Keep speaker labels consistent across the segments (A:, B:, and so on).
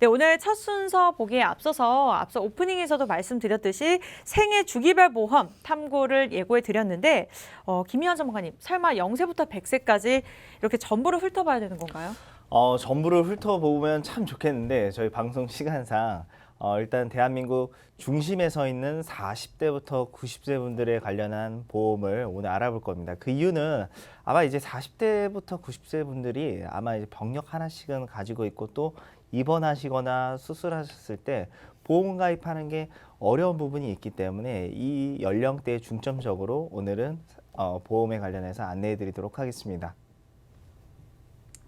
A: 네, 오늘 첫 순서 보기에 앞서 오프닝에서도 말씀드렸듯이 생애 주기별 보험 탐구를 예고해 드렸는데 김희원 전문가님, 설마 0세부터 100세까지 이렇게 전부를 훑어봐야 되는 건가요?
B: 전부를 훑어보면 참 좋겠는데 저희 방송 시간상 일단 대한민국 중심에 서 있는 40대부터 90세 분들에 관련한 보험을 오늘 알아볼 겁니다. 그 이유는 아마 이제 40대부터 90세 분들이 아마 이제 병력 하나씩은 가지고 있고 또 입원하시거나 수술하셨을 때 보험 가입하는 게 어려운 부분이 있기 때문에 이 연령대에 중점적으로 오늘은 보험에 관련해서 안내해 드리도록 하겠습니다.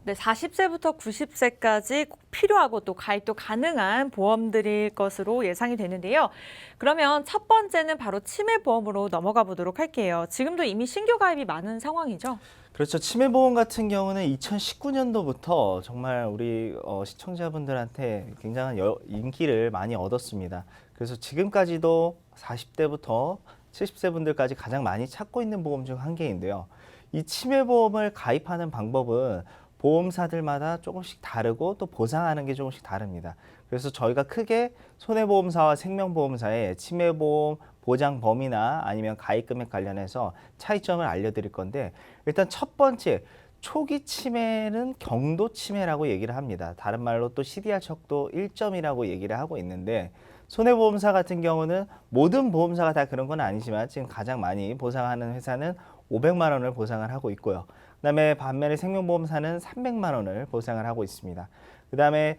A: 네, 40세부터 90세까지 꼭 필요하고 또 가입도 가능한 보험들일 것으로 예상이 되는데요. 그러면 첫 번째는 바로 치매보험으로 넘어가 보도록 할게요. 지금도 이미 신규 가입이 많은 상황이죠?
B: 그렇죠. 치매보험 같은 경우는 2019년도부터 정말 우리 시청자분들한테 굉장한 인기를 많이 얻었습니다. 그래서 지금까지도 40대부터 70세 분들까지 가장 많이 찾고 있는 보험 중 한 개인데요. 이 치매보험을 가입하는 방법은 보험사들마다 조금씩 다르고 또 보상하는 게 조금씩 다릅니다. 그래서 저희가 크게 손해보험사와 생명보험사의 치매보험 보장 범위나 아니면 가입 금액 관련해서 차이점을 알려드릴 건데, 일단 첫 번째, 초기 치매는 경도 치매라고 얘기를 합니다. 다른 말로 또 CDR 척도 1점이라고 얘기를 하고 있는데, 손해보험사 같은 경우는 모든 보험사가 다 그런 건 아니지만 지금 가장 많이 보상하는 회사는 500만 원을 보상을 하고 있고요. 그다음에 반면에 생명보험사는 300만 원을 보상을 하고 있습니다. 그다음에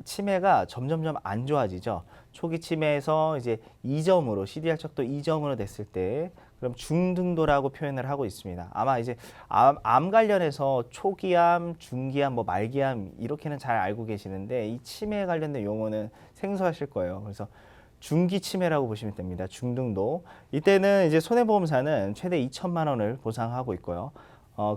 B: 치매가 점점점 안 좋아지죠. 초기 치매에서 이제 2점으로 CDR 척도 2점으로 됐을 때 그럼 중등도라고 표현을 하고 있습니다. 아마 이제 암 관련해서 초기암, 중기암, 뭐 말기암 이렇게는 잘 알고 계시는데 이 치매 관련된 용어는 생소하실 거예요. 그래서 중기 치매라고 보시면 됩니다. 중등도. 이때는 이제 손해보험사는 최대 2천만 원을 보상하고 있고요.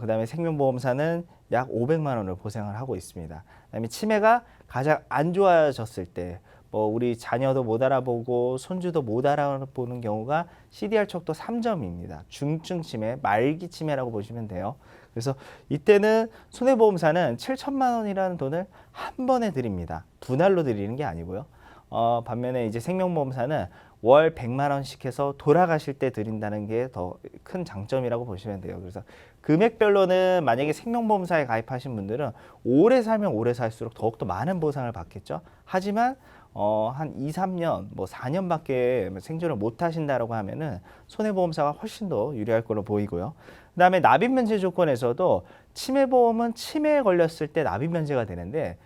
B: 그다음에 생명보험사는 약 500만 원을 보상을 하고 있습니다. 그다음에 치매가 가장 안 좋아졌을 때, 뭐 우리 자녀도 못 알아보고 손주도 못 알아보는 경우가 CDR 척도 3점입니다. 중증 치매, 말기 치매라고 보시면 돼요. 그래서 이때는 손해보험사는 7천만 원이라는 돈을 한 번에 드립니다. 분할로 드리는 게 아니고요. 반면에 이제 생명보험사는 월 100만 원씩 해서 돌아가실 때 드린다는 게 더 큰 장점이라고 보시면 돼요. 그래서 금액별로는 만약에 생명보험사에 가입하신 분들은 오래 살면 오래 살수록 더욱더 많은 보상을 받겠죠. 하지만 한 2, 3년, 뭐 4년밖에 생존을 못 하신다라고 하면은 손해보험사가 훨씬 더 유리할 걸로 보이고요. 그다음에 납입 면제 조건에서도 치매보험은 치매에 걸렸을 때 납입 면제가 되는데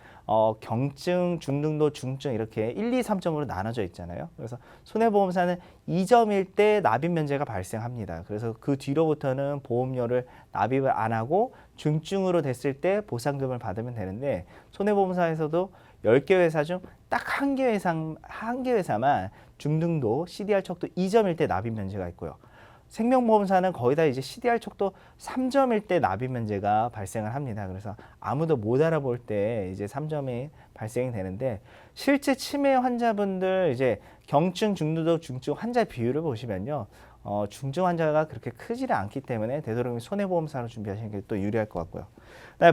B: 경증, 중등도, 중증 이렇게 1, 2, 3점으로 나눠져 있잖아요. 그래서 손해보험사는 2점일 때 납입 면제가 발생합니다. 그래서 그 뒤로부터는 보험료를 납입을 안 하고 중증으로 됐을 때 보상금을 받으면 되는데, 손해보험사에서도 10개 회사 중 딱 한 개 회사만 중등도 CDR 척도 2점일 때 납입 면제가 있고요. 생명보험사는 거의 다 이제 CDR 척도 3점일 때 납입 면제가 발생을 합니다. 그래서 아무도 못 알아볼 때 이제 3점이 발생이 되는데, 실제 치매 환자분들 이제 경증, 중등도, 중증 환자 비율을 보시면요. 중증 환자가 그렇게 크지를 않기 때문에 되도록이면 손해보험사로 준비하시는 게 또 유리할 것 같고요.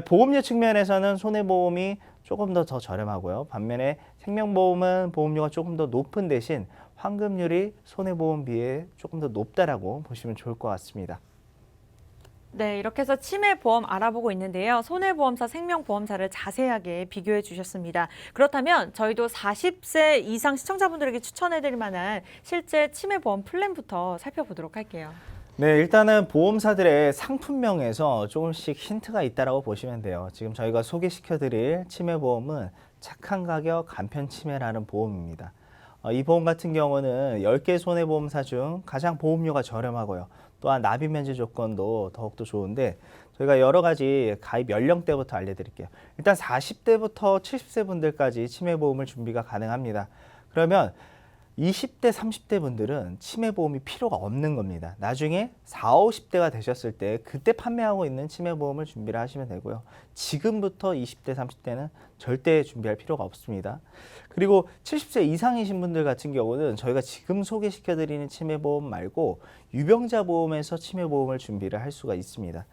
B: 보험료 측면에서는 손해보험이 조금 더 저렴하고요. 반면에 생명보험은 보험료가 조금 더 높은 대신 환급률이 손해보험 비해 조금 더 높다라고 보시면 좋을 것 같습니다.
A: 네, 이렇게 해서 치매보험 알아보고 있는데요. 손해보험사, 생명보험사를 자세하게 비교해 주셨습니다. 그렇다면 저희도 40세 이상 시청자분들에게 추천해드릴 만한 실제 치매보험 플랜부터 살펴보도록 할게요.
B: 네, 일단은 보험사들의 상품명에서 조금씩 힌트가 있다라고 보시면 돼요. 지금 저희가 소개시켜드릴 치매보험은 착한 가격 간편 치매라는 보험입니다. 이 보험 같은 경우는 10개 손해보험사 중 가장 보험료가 저렴하고요. 또한 납입 면제 조건도 더욱더 좋은데, 저희가 여러 가지 가입 연령대부터 알려드릴게요. 일단 40대부터 70세 분들까지 치매보험을 준비가 가능합니다. 그러면 20대, 30대 분들은 치매보험이 필요가 없는 겁니다. 나중에 40, 50대가 되셨을 때 그때 판매하고 있는 치매보험을 준비를 하시면 되고요. 지금부터 20대, 30대는 절대 준비할 필요가 없습니다. 그리고 70세 이상이신 분들 같은 경우는 저희가 지금 소개시켜드리는 치매보험 말고 유병자 보험에서 치매보험을 준비를 할 수가 있습니다.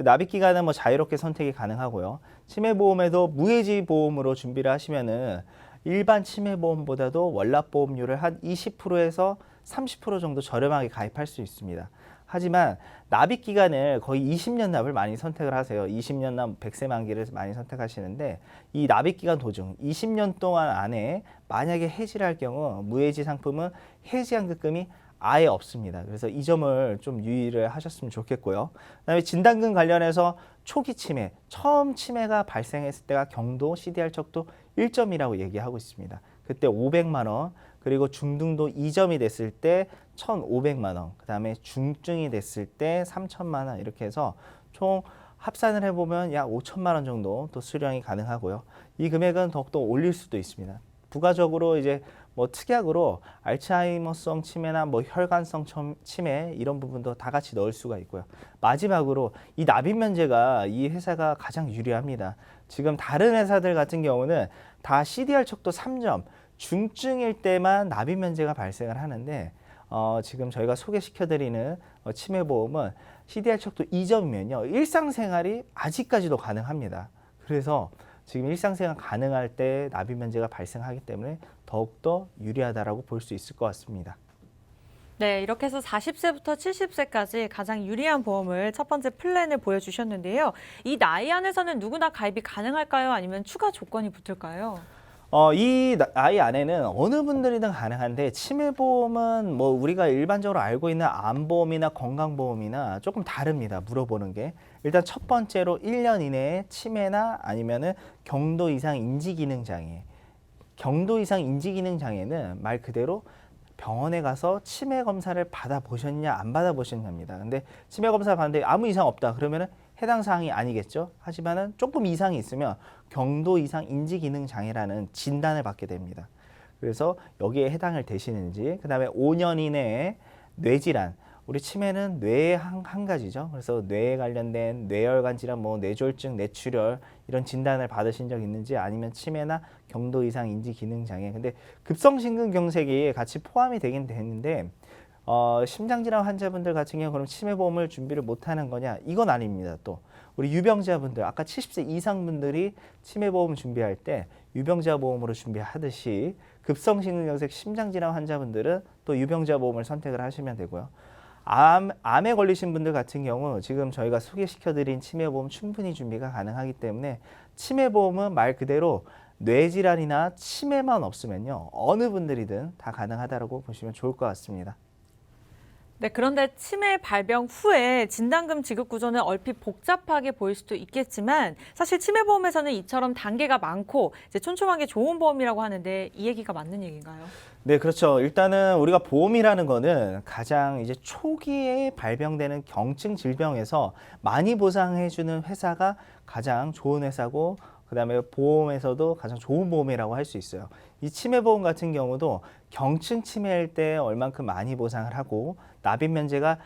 B: 납입 기간은 뭐 자유롭게 선택이 가능하고요. 치매보험에도 무해지 보험으로 준비를 하시면은 일반 치매보험보다도 월납보험료를 한 20%에서 30% 정도 저렴하게 가입할 수 있습니다. 하지만 납입 기간을 거의 20년 납을 많이 선택을 하세요. 20년 납 100세 만기를 많이 선택하시는데 이 납입 기간 도중 20년 동안 안에 만약에 해지를 할 경우 무해지 상품은 해지환급금이 아예 없습니다. 그래서 이 점을 좀 유의를 하셨으면 좋겠고요. 그다음에 진단금 관련해서 초기 치매, 처음 치매가 발생했을 때가 경도 CDR 척도 1점이라고 얘기하고 있습니다. 그때 500만 원, 그리고 중등도 2점이 됐을 때 1,500만 원, 그다음에 중증이 됐을 때 3천만 원 이렇게 해서 총 합산을 해보면 약 5천만 원 정도 또 수령이 가능하고요. 이 금액은 더욱더 올릴 수도 있습니다. 부가적으로 이제 뭐 특약으로 알츠하이머성 치매나 뭐 혈관성 치매 이런 부분도 다 같이 넣을 수가 있고요. 마지막으로 이 납입 면제가 이 회사가 가장 유리합니다. 지금 다른 회사들 같은 경우는 다 CDR 척도 3점, 중증일 때만 납입 면제가 발생을 하는데 지금 저희가 소개시켜드리는 치매보험은 CDR 척도 2점이면요. 일상생활이 아직까지도 가능합니다. 그래서 지금 일상생활 가능할 때 납입 면제가 발생하기 때문에 더욱더 유리하다라고 볼 수 있을 것 같습니다.
A: 네, 이렇게 해서 40세부터 70세까지 가장 유리한 보험을 첫 번째 플랜을 보여주셨는데요. 이 나이 안에서는 누구나 가입이 가능할까요? 아니면 추가 조건이 붙을까요?
B: 이 나이 안에는 어느 분들이든 가능한데 치매보험은 뭐 우리가 일반적으로 알고 있는 암보험이나 건강보험이나 조금 다릅니다. 물어보는 게. 일단 첫 번째로 1년 이내에 치매나 아니면은 경도 이상 인지기능장애. 경도 이상 인지기능장애는 말 그대로 병원에 가서 치매 검사를 받아보셨냐 안 받아보셨냐입니다. 근데 치매 검사 받는데 아무 이상 없다 그러면은 해당 사항이 아니겠죠. 하지만은 조금 이상이 있으면 경도 이상 인지기능 장애라는 진단을 받게 됩니다. 그래서 여기에 해당을 되시는지, 그다음에 5년 이내에 뇌질환, 우리 치매는 뇌의 한 가지죠. 그래서 뇌에 관련된 뇌혈관 질환, 뭐 뇌졸중, 뇌출혈 이런 진단을 받으신 적 있는지, 아니면 치매나 경도 이상 인지 기능 장애. 근데 급성심근경색이 같이 포함이 되긴 되는데 심장질환 환자분들 같은 경우 그럼 치매보험을 준비를 못하는 거냐? 이건 아닙니다. 또 우리 유병자분들, 아까 70세 이상 분들이 치매보험 준비할 때 유병자 보험으로 준비하듯이 급성심근경색 심장질환 환자분들은 또 유병자 보험을 선택을 하시면 되고요. 암에 걸리신 분들 같은 경우 지금 저희가 소개시켜드린 치매보험 충분히 준비가 가능하기 때문에 치매보험은 말 그대로 뇌질환이나 치매만 없으면요 어느 분들이든 다 가능하다고 보시면 좋을 것 같습니다.
A: 네, 그런데 치매 발병 후에 진단금 지급 구조는 얼핏 복잡하게 보일 수도 있겠지만 사실 치매보험에서는 이처럼 단계가 많고 이제 촘촘하게 좋은 보험이라고 하는데 이 얘기가 맞는 얘기인가요?
B: 네, 그렇죠. 일단은 우리가 보험이라는 거는 가장 이제 초기에 발병되는 경증 질병에서 많이 보상해주는 회사가 가장 좋은 회사고, 그다음에 보험에서도 가장 좋은 보험이라고 할 수 있어요. 이 치매보험 같은 경우도 경증 치매일 때 얼만큼 많이 보상을 하고 납입 면제가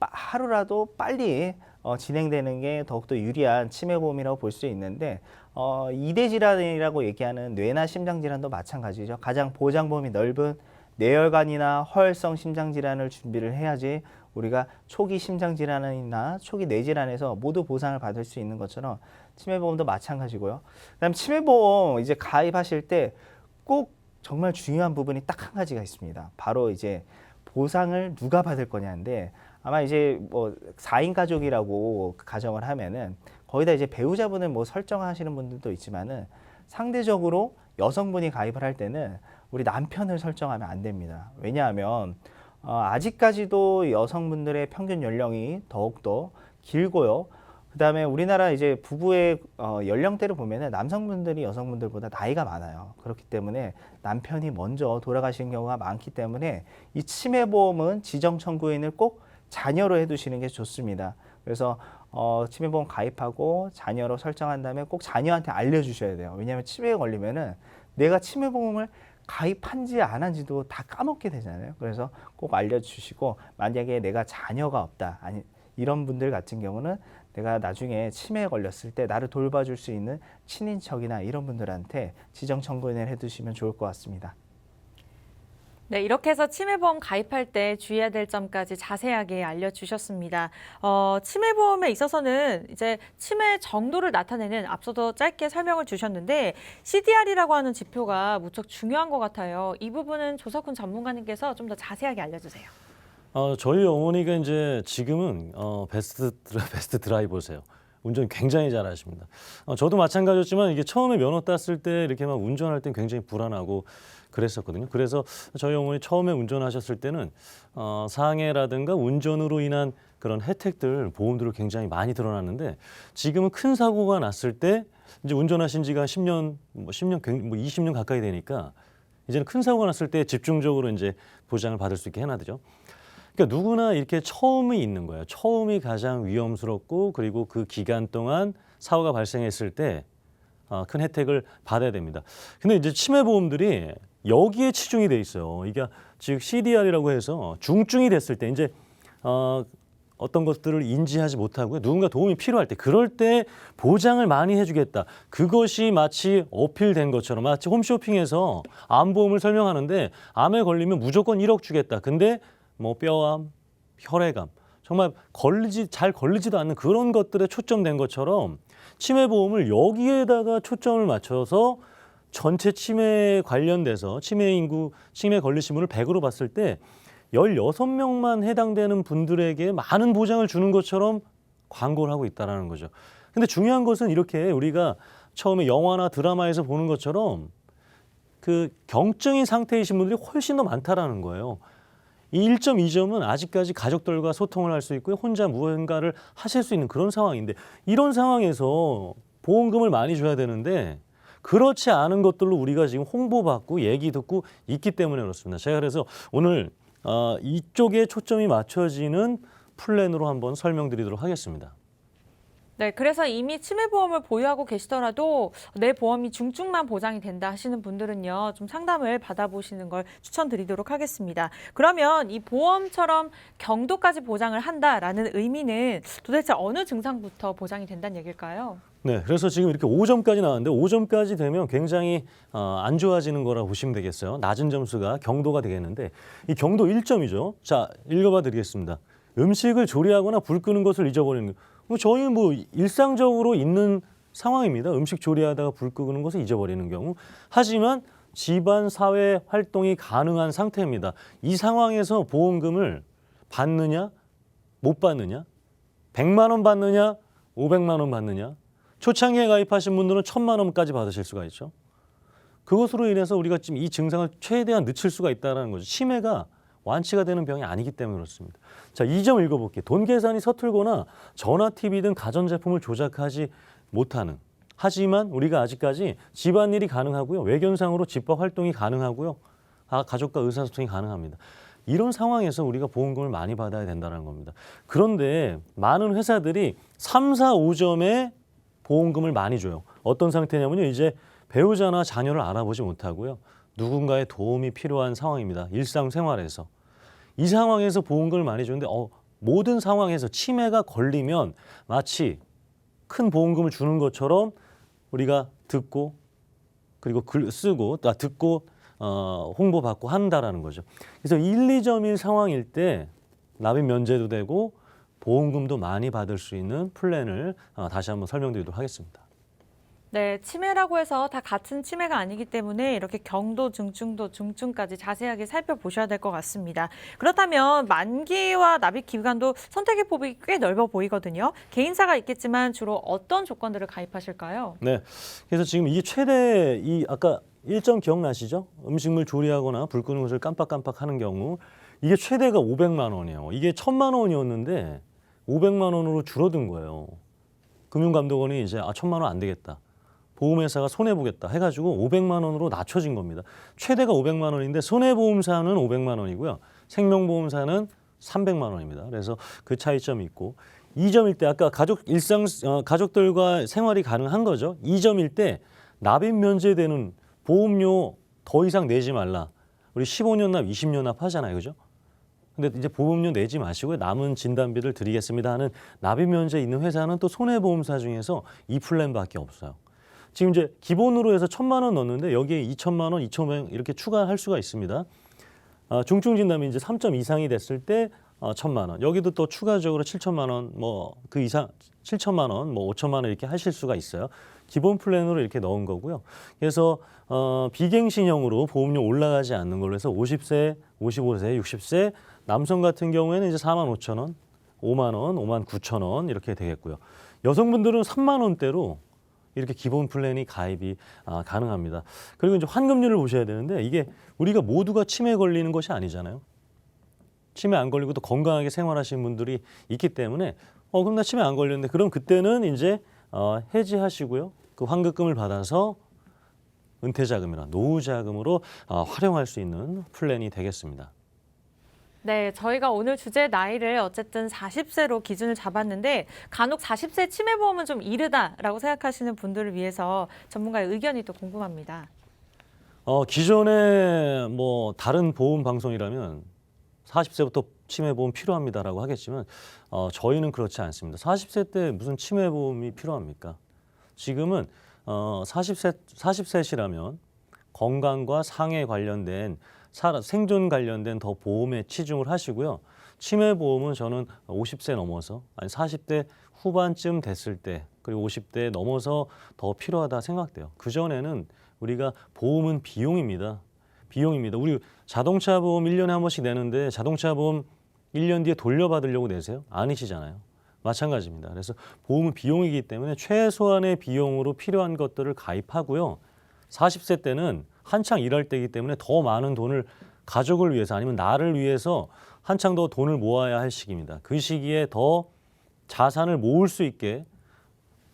B: 하루라도 빨리 진행되는 게 더욱더 유리한 치매보험이라고 볼 수 있는데, 2대 질환이라고 얘기하는 뇌나 심장질환도 마찬가지죠. 가장 보장범위 넓은 뇌혈관이나 허혈성 심장질환을 준비를 해야지 우리가 초기 심장질환이나 초기 뇌질환에서 모두 보상을 받을 수 있는 것처럼 치매보험도 마찬가지고요. 그다음 치매보험 이제 가입하실 때 꼭 정말 중요한 부분이 딱 한 가지가 있습니다. 바로 이제 보상을 누가 받을 거냐인데, 아마 이제 뭐 4인 가족이라고 가정을 하면은 거의 다 이제 배우자분을 뭐 설정하시는 분들도 있지만은 상대적으로 여성분이 가입을 할 때는 우리 남편을 설정하면 안 됩니다. 왜냐하면 아직까지도 여성분들의 평균 연령이 더욱더 길고요. 그다음에 우리나라 이제 부부의 연령대를 보면은 남성분들이 여성분들보다 나이가 많아요. 그렇기 때문에 남편이 먼저 돌아가시는 경우가 많기 때문에 이 치매보험은 지정 청구인을 꼭 자녀로 해두시는 게 좋습니다. 그래서 치매보험 가입하고 자녀로 설정한 다음에 꼭 자녀한테 알려주셔야 돼요. 왜냐하면 치매에 걸리면은 내가 치매보험을 가입한지 안 한지도 다 까먹게 되잖아요. 그래서 꼭 알려주시고, 만약에 내가 자녀가 없다, 아니 이런 분들 같은 경우는 내가 나중에 치매에 걸렸을 때 나를 돌봐줄 수 있는 친인척이나 이런 분들한테 지정 청구인을 해두시면 좋을 것 같습니다.
A: 네, 이렇게 해서 치매보험 가입할 때 주의해야 될 점까지 자세하게 알려주셨습니다. 치매보험에 있어서는 이제 치매 정도를 나타내는 앞서도 짧게 설명을 주셨는데 CDR이라고 하는 지표가 무척 중요한 것 같아요. 이 부분은 조석훈 전문가님께서 좀 더 자세하게 알려주세요.
C: 저희 어머니가 이제 지금은 베스트 드라이버세요. 운전 굉장히 잘하십니다. 저도 마찬가지였지만 이게 처음에 면허 땄을 때 이렇게 막 운전할 땐 굉장히 불안하고 그랬었거든요. 그래서 저희 어머니 처음에 운전하셨을 때는 상해라든가 운전으로 인한 그런 혜택들, 보험들을 굉장히 많이 들어놨는데 지금은 큰 사고가 났을 때 이제 운전하신 지가 10년, 20년 가까이 되니까 이제는 큰 사고가 났을 때 집중적으로 이제 보장을 받을 수 있게 해놔야죠. 그러니까 누구나 이렇게 처음이 있는 거예요. 처음이 가장 위험스럽고 그리고 그 기간 동안 사고가 발생했을 때 큰 혜택을 받아야 됩니다. 근데 이제 치매보험들이 여기에 치중이 돼 있어요. 이게 즉 CDR이라고 해서 중증이 됐을 때 이제 어떤 것들을 인지하지 못하고요. 누군가 도움이 필요할 때 그럴 때 보장을 많이 해주겠다. 그것이 마치 어필된 것처럼 마치 홈쇼핑에서 암보험을 설명하는데 암에 걸리면 무조건 1억 주겠다. 근데 뭐 뼈암, 혈액암 정말 잘 걸리지도 않는 그런 것들에 초점된 것처럼 치매보험을 여기에다가 초점을 맞춰서 전체 치매에 관련돼서 치매 인구, 치매 걸리신 분을 100으로 봤을 때 16명만 해당되는 분들에게 많은 보장을 주는 것처럼 광고를 하고 있다는 거죠. 근데 중요한 것은 이렇게 우리가 처음에 영화나 드라마에서 보는 것처럼 그 경증인 상태이신 분들이 훨씬 더 많다라는 거예요. 이 1점, 2점은 아직까지 가족들과 소통을 할 수 있고 혼자 무언가를 하실 수 있는 그런 상황인데 이런 상황에서 보험금을 많이 줘야 되는데 그렇지 않은 것들로 우리가 지금 홍보받고 얘기 듣고 있기 때문에 그렇습니다. 제가 그래서 오늘 이쪽에 초점이 맞춰지는 플랜으로 한번 설명드리도록 하겠습니다.
A: 네, 그래서 이미 치매보험을 보유하고 계시더라도 내 보험이 중증만 보장이 된다 하시는 분들은요, 좀 상담을 받아보시는 걸 추천드리도록 하겠습니다. 그러면 이 보험처럼 경도까지 보장을 한다라는 의미는 도대체 어느 증상부터 보장이 된다는 얘기일까요?
C: 네, 그래서 지금 이렇게 5점까지 나왔는데 5점까지 되면 굉장히 안 좋아지는 거라 보시면 되겠어요. 낮은 점수가 경도가 되겠는데 이 경도 1점이죠. 자, 읽어봐 드리겠습니다. 음식을 조리하거나 불 끄는 것을 잊어버리는 거. 저희 뭐 일상적으로 있는 상황입니다. 음식 조리하다가 불 끄는 것을 잊어버리는 경우. 하지만 집안 사회 활동이 가능한 상태입니다. 이 상황에서 보험금을 받느냐, 못 받느냐, 100만 원 받느냐, 500만 원 받느냐. 초창기에 가입하신 분들은 1000만 원까지 받으실 수가 있죠. 그것으로 인해서 우리가 지금 이 증상을 최대한 늦출 수가 있다는 거죠. 치매가 완치가 되는 병이 아니기 때문에 그렇습니다. 자, 2점 읽어볼게요. 돈 계산이 서툴거나 전화, TV 등 가전제품을 조작하지 못하는. 하지만 우리가 아직까지 집안일이 가능하고요. 외견상으로 집밥 활동이 가능하고요. 가족과 의사소통이 가능합니다. 이런 상황에서 우리가 보험금을 많이 받아야 된다는 겁니다. 그런데 많은 회사들이 3, 4, 5점에 보험금을 많이 줘요. 어떤 상태냐면요. 이제 배우자나 자녀를 알아보지 못하고요. 누군가의 도움이 필요한 상황입니다. 일상생활에서. 이 상황에서 보험금을 많이 주는데 모든 상황에서 치매가 걸리면 마치 큰 보험금을 주는 것처럼 우리가 듣고 그리고 글 쓰고 듣고 홍보받고 한다라는 거죠. 그래서 1, 2점인 상황일 때 납입 면제도 되고 보험금도 많이 받을 수 있는 플랜을 다시 한번 설명드리도록 하겠습니다.
A: 네, 치매라고 해서 다 같은 치매가 아니기 때문에 이렇게 경도, 중증도, 중증까지 자세하게 살펴보셔야 될 것 같습니다. 그렇다면 만기와 납입 기간도 선택의 폭이 꽤 넓어 보이거든요. 개인사가 있겠지만 주로 어떤 조건들을 가입하실까요?
C: 네, 그래서 지금 이게 최대 아까 1점 기억나시죠? 음식물 조리하거나 불 끄는 것을 깜빡깜빡 하는 경우 이게 최대가 500만 원이에요. 이게 1000만 원이었는데 500만 원으로 줄어든 거예요. 금융감독원이 이제 1000만 원 안 되겠다. 보험회사가 손해보겠다 해가지고 500만 원으로 낮춰진 겁니다. 최대가 500만 원인데 손해보험사는 500만 원이고요. 생명보험사는 300만 원입니다. 그래서 그 차이점이 있고 2점일 때 아까 가족들과 생활이 가능한 거죠. 2점일 때 납입 면제되는 보험료 더 이상 내지 말라. 우리 15년 납, 20년 납 하잖아요. 그죠? 근데 이제 보험료 내지 마시고 남은 진단비를 드리겠습니다 하는 납입 면제 있는 회사는 또 손해보험사 중에서 이 플랜밖에 없어요. 지금 이제 기본으로 해서 1000만 원 넣었는데 여기에 2000만 원, 2500원 이렇게 추가할 수가 있습니다. 중증 진단이 이제 3점 이상이 됐을 때 1,000만 원. 여기도 또 추가적으로 7천만 원, 뭐 그 이상 7천만 원, 뭐 5천만 원 이렇게 하실 수가 있어요. 기본 플랜으로 이렇게 넣은 거고요. 그래서 비갱신형으로 보험료 올라가지 않는 걸로 해서 50세, 55세, 60세 남성 같은 경우에는 이제 4만 5천 원, 5만 원, 5만 9천 원 이렇게 되겠고요. 여성분들은 3만 원대로 이렇게 기본 플랜이 가입이 가능합니다. 그리고 이제 환급률을 보셔야 되는데 이게 우리가 모두가 치매 걸리는 것이 아니잖아요. 치매 안 걸리고 또 건강하게 생활하시는 분들이 있기 때문에 그럼 나 치매 안 걸렸는데 그럼 그때는 이제 해지하시고요. 그 환급금을 받아서 은퇴자금이나 노후자금으로 활용할 수 있는 플랜이 되겠습니다.
A: 네, 저희가 오늘 주제 나이를 어쨌든 40세로 기준을 잡았는데 간혹 40세 치매보험은 좀 이르다라고 생각하시는 분들을 위해서 전문가의 의견이 또 궁금합니다.
C: 기존에 뭐 다른 보험 방송이라면 40세부터 치매보험 필요합니다라고 하겠지만 저희는 그렇지 않습니다. 40세 때 무슨 치매보험이 필요합니까? 지금은 40세시라면 건강과 상해 관련된 생존 관련된 더 보험에 치중을 하시고요. 치매보험은 저는 50세 넘어서 아니 40대 후반쯤 됐을 때 그리고 50대 넘어서 더 필요하다 생각돼요. 그전에는 우리가 보험은 비용입니다. 비용입니다. 우리 자동차 보험 1년에 한 번씩 내는데 자동차 보험 1년 뒤에 돌려받으려고 내세요? 아니시잖아요. 마찬가지입니다. 그래서 보험은 비용이기 때문에 최소한의 비용으로 필요한 것들을 가입하고요. 40세 때는 한창 일할 때이기 때문에 더 많은 돈을 가족을 위해서 아니면 나를 위해서 한창 더 돈을 모아야 할 시기입니다. 그 시기에 더 자산을 모을 수 있게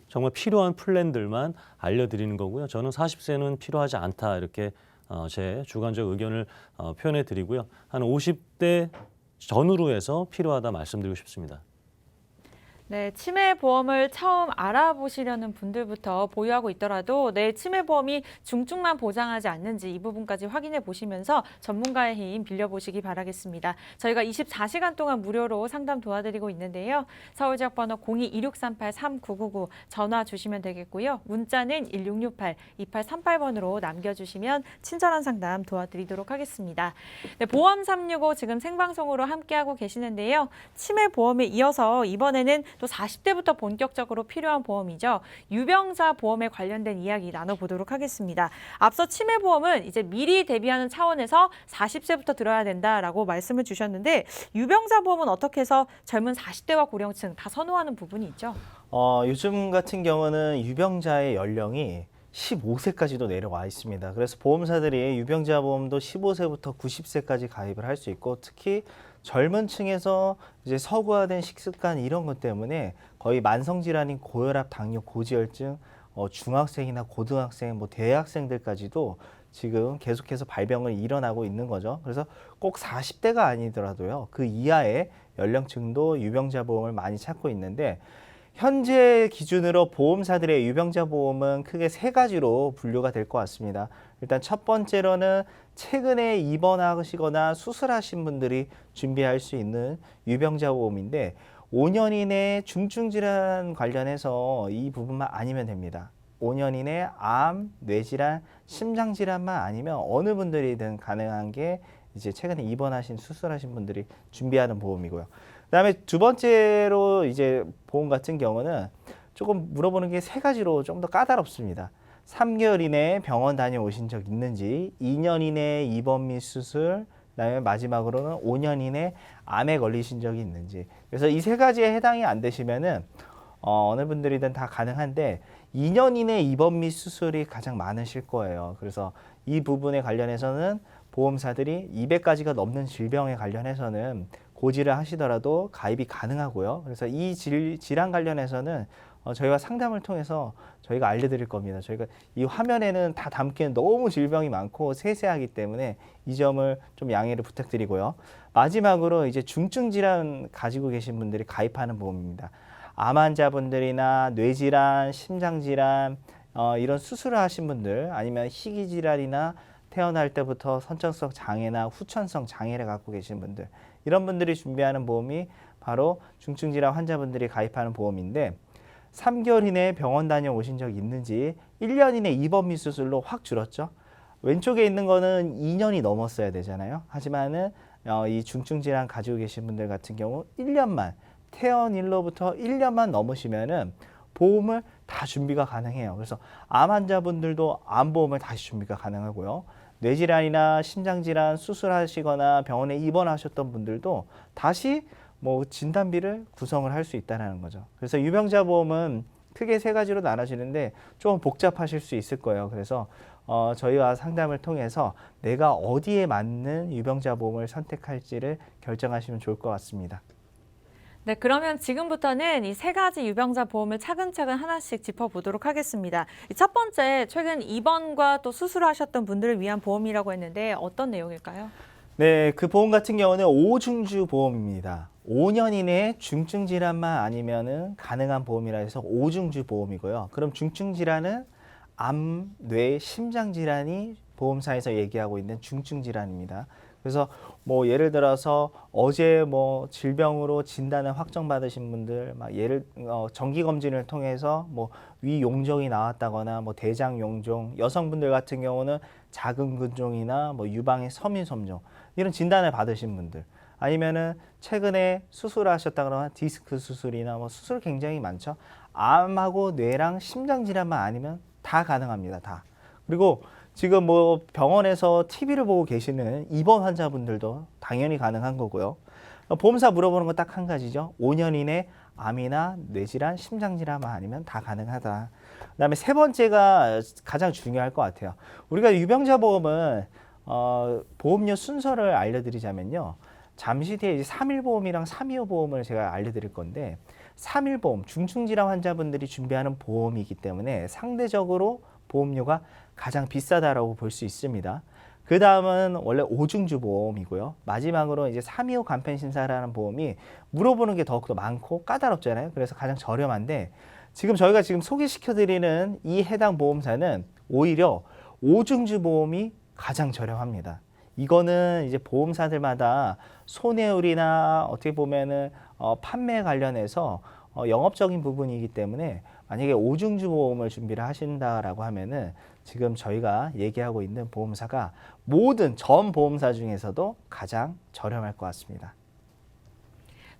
C: 정말 필요한 플랜들만 알려드리는 거고요. 저는 40세는 필요하지 않다 이렇게 제 주관적 의견을 표현해 드리고요. 한 50대 전후로 해서 필요하다 말씀드리고 싶습니다.
A: 네, 치매보험을 처음 알아보시려는 분들부터 보유하고 있더라도 내 치매보험이 중증만 보장하지 않는지 이 부분까지 확인해 보시면서 전문가의 힘 빌려보시기 바라겠습니다. 저희가 24시간 동안 무료로 상담 도와드리고 있는데요. 서울지역번호 02-2638-3999 전화 주시면 되겠고요. 문자는 1668-2838번으로 남겨주시면 친절한 상담 도와드리도록 하겠습니다. 네, 보험 365 지금 생방송으로 함께하고 계시는데요. 치매보험에 이어서 이번에는 또 40대부터 본격적으로 필요한 보험이죠. 유병자 보험에 관련된 이야기 나눠보도록 하겠습니다. 앞서 치매보험은 이제 미리 대비하는 차원에서 40세부터 들어야 된다라고 말씀을 주셨는데 유병자 보험은 어떻게 해서 젊은 40대와 고령층 다 선호하는 부분이 있죠?
B: 요즘 같은 경우는 유병자의 연령이 15세까지도 내려와 있습니다. 그래서 보험사들이 유병자 보험도 15세부터 90세까지 가입을 할 수 있고 특히 젊은 층에서 이제 서구화된 식습관 이런 것 때문에 거의 만성 질환인 고혈압, 당뇨, 고지혈증, 중학생이나 고등학생, 뭐 대학생들까지도 지금 계속해서 발병을 일어나고 있는 거죠. 그래서 꼭 40대가 아니더라도요. 그 이하의 연령층도 유병자 보험을 많이 찾고 있는데 현재 기준으로 보험사들의 유병자 보험은 크게 세 가지로 분류가 될 것 같습니다. 일단 첫 번째로는 최근에 입원하시거나 수술하신 분들이 준비할 수 있는 유병자 보험인데 5년 이내 중증 질환 관련해서 이 부분만 아니면 됩니다. 5년 이내 암, 뇌질환, 심장 질환만 아니면 어느 분들이든 가능한 게 이제 최근에 입원하신 수술하신 분들이 준비하는 보험이고요. 그다음에 두 번째로 이제 보험 같은 경우는 조금 물어보는 게 세 가지로 좀 더 까다롭습니다. 3개월 이내에 병원 다녀오신 적 있는지, 2년 이내에 입원 및 수술, 그다음에 마지막으로는 5년 이내 암에 걸리신 적이 있는지. 그래서 이 세 가지에 해당이 안 되시면은 어느 분들이든 다 가능한데 2년 이내 입원 및 수술이 가장 많으실 거예요. 그래서 이 부분에 관련해서는 보험사들이 200가지가 넘는 질병에 관련해서는 고지를 하시더라도 가입이 가능하고요. 그래서 이 질환 관련해서는 저희와 상담을 통해서 저희가 알려드릴 겁니다. 저희가 이 화면에는 다 담기는 너무 질병이 많고 세세하기 때문에 이 점을 좀 양해를 부탁드리고요. 마지막으로 이제 중증 질환 가지고 계신 분들이 가입하는 보험입니다. 암 환자분들이나 뇌질환, 심장질환 이런 수술을 하신 분들 아니면 희귀질환이나 태어날 때부터 선천성 장애나 후천성 장애를 갖고 계신 분들 이런 분들이 준비하는 보험이 바로 중증질환 환자분들이 가입하는 보험인데 3개월 이내에 병원 다녀오신 적이 있는지 1년 이내 입원 및 수술로 확 줄었죠. 왼쪽에 있는 거는 2년이 넘었어야 되잖아요. 하지만은 이 중증 질환 가지고 계신 분들 같은 경우 1년만 태어일로부터 1년만 넘으시면은 보험을 다 준비가 가능해요. 그래서 암 환자분들도 암보험을 다시 준비가 가능하고요. 뇌질환이나 심장질환 수술하시거나 병원에 입원하셨던 분들도 다시 뭐 진단비를 구성을 할 수 있다는 거죠. 그래서 유병자 보험은 크게 세 가지로 나눠지는데 좀 복잡하실 수 있을 거예요. 그래서 저희와 상담을 통해서 내가 어디에 맞는 유병자 보험을 선택할지를 결정하시면 좋을 것 같습니다.
A: 네, 그러면 지금부터는 이 세 가지 유병자 보험을 차근차근 하나씩 짚어보도록 하겠습니다. 첫 번째, 최근 입원과 또 수술하셨던 분들을 위한 보험이라고 했는데 어떤 내용일까요?
B: 네, 그 보험 같은 경우는 오중주 보험입니다. 5년 이내에 중증 질환만 아니면은 가능한 보험이라 해서 오중주 보험이고요. 그럼 중증 질환은 암, 뇌, 심장 질환이 보험사에서 얘기하고 있는 중증 질환입니다. 그래서 뭐 예를 들어서 어제 뭐 질병으로 진단을 확정받으신 분들, 막 정기 검진을 통해서 뭐 위 용종이 나왔다거나 뭐 대장 용종, 여성분들 같은 경우는 작은 근종이나 뭐 유방의 섬유섬종 이런 진단을 받으신 분들, 아니면은 최근에 수술하셨다거나 디스크 수술이나 뭐 수술 굉장히 많죠. 암하고 뇌랑 심장 질환만 아니면 다 가능합니다. 다. 그리고 지금 뭐 병원에서 TV를 보고 계시는 입원 환자분들도 당연히 가능한 거고요. 보험사 물어보는 건 딱 한 가지죠. 5년 이내 암이나 뇌질환, 심장질환만 아니면 다 가능하다. 그다음에 세 번째가 가장 중요할 것 같아요. 우리가 유병자 보험은 보험료 순서를 알려드리자면요. 잠시 뒤에 이제 3일 보험이랑 325 보험을 제가 알려드릴 건데 3일 보험, 중증 질환 환자분들이 준비하는 보험이기 때문에 상대적으로 보험료가 가장 비싸다라고 볼 수 있습니다. 그 다음은 원래 오중주 보험이고요. 마지막으로 이제 325 간편 심사라는 보험이 물어보는 게 더욱더 많고 까다롭잖아요. 그래서 가장 저렴한데 지금 저희가 지금 소개시켜드리는 이 해당 보험사는 오히려 오중주 보험이 가장 저렴합니다. 이거는 이제 보험사들마다 손해율이나 어떻게 보면은 판매 관련해서 영업적인 부분이기 때문에 만약에 오중주 보험을 준비를 하신다라고 하면은 지금 저희가 얘기하고 있는 보험사가 모든 전 보험사 중에서도 가장 저렴할 것 같습니다.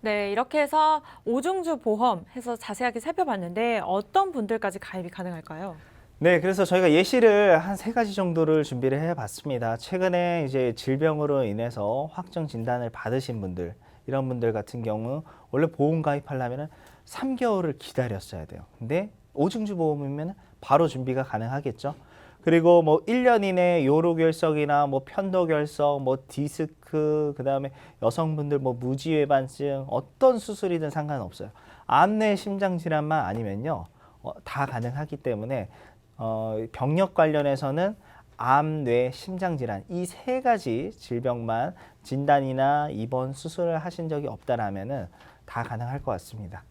A: 네, 이렇게 해서 오중주 보험 해서 자세하게 살펴봤는데 어떤 분들까지 가입이 가능할까요?
B: 네, 그래서 저희가 예시를 한 세 가지 정도를 준비를 해봤습니다. 최근에 이제 질병으로 인해서 확정 진단을 받으신 분들, 이런 분들 같은 경우 원래 보험 가입하려면 3개월을 기다렸어야 돼요. 근데 오중주 보험이면 바로 준비가 가능하겠죠. 그리고 뭐 1년 이내 요로결석이나 뭐 편도결석, 뭐 디스크, 그다음에 여성분들 뭐 무지외반증 어떤 수술이든 상관없어요. 암내 심장 질환만 아니면요. 다 가능하기 때문에 병력 관련해서는 암, 뇌, 심장 질환 이 세 가지 질병만 진단이나 입원 수술을 하신 적이 없다라면은 다 가능할 것 같습니다.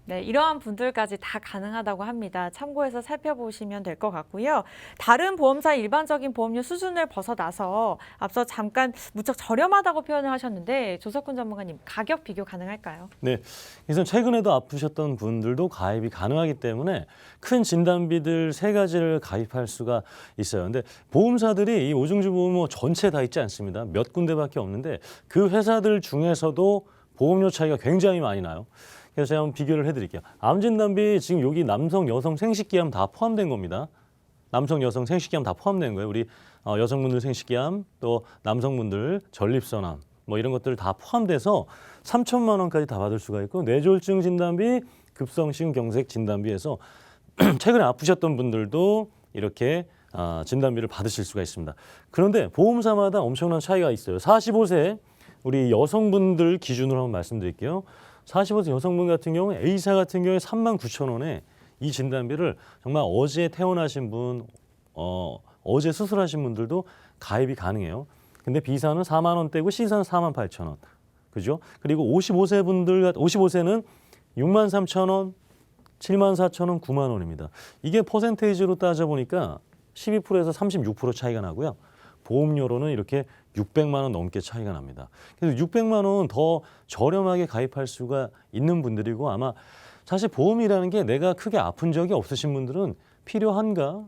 A: 네, 이러한 분들까지 다 가능하다고 합니다. 참고해서 살펴보시면 될 것 같고요. 다른 보험사의 일반적인 보험료 수준을 벗어나서 앞서 잠깐 무척 저렴하다고 표현을 하셨는데 조석훈 전문가님, 가격 비교 가능할까요?
C: 네, 그래서 최근에도 아프셨던 분들도 가입이 가능하기 때문에 큰 진단비들 세 가지를 가입할 수가 있어요. 근데 보험사들이 이 오중주 보험 전체 다 있지 않습니다. 몇 군데밖에 없는데 그 회사들 중에서도 보험료 차이가 굉장히 많이 나요. 그래서 제가 한번 비교를 해드릴게요. 암 진단비 지금 여기 남성, 여성 생식기암 다 포함된 겁니다. 남성, 여성 생식기암 다 포함된 거예요. 우리 여성분들 생식기암, 또 남성분들 전립선암 뭐 이런 것들 다 포함돼서 3천만 원까지 다 받을 수가 있고 뇌졸중 진단비, 급성심경색 진단비에서 최근에 아프셨던 분들도 이렇게 진단비를 받으실 수가 있습니다. 그런데 보험사마다 엄청난 차이가 있어요. 45세 우리 여성분들 기준으로 한번 말씀드릴게요. 45세 여성분 같은 경우 A사 같은 경우에 39,000원에 이 진단비를 정말 어제 태어나신 분, 어제 수술하신 분들도 가입이 가능해요. 근데 B사는 4만 원대고 C사는 48,000원. 그죠? 그리고 55세 분들, 55세는 63,000원, 74,000원, 9만 원입니다. 이게 퍼센테이지로 따져보니까 12%에서 36% 차이가 나고요. 보험료로는 이렇게 600만 원 넘게 차이가 납니다. 그래서 600만 원 더 저렴하게 가입할 수가 있는 분들이고 아마 사실 보험이라는 게 내가 크게 아픈 적이 없으신 분들은 필요한가?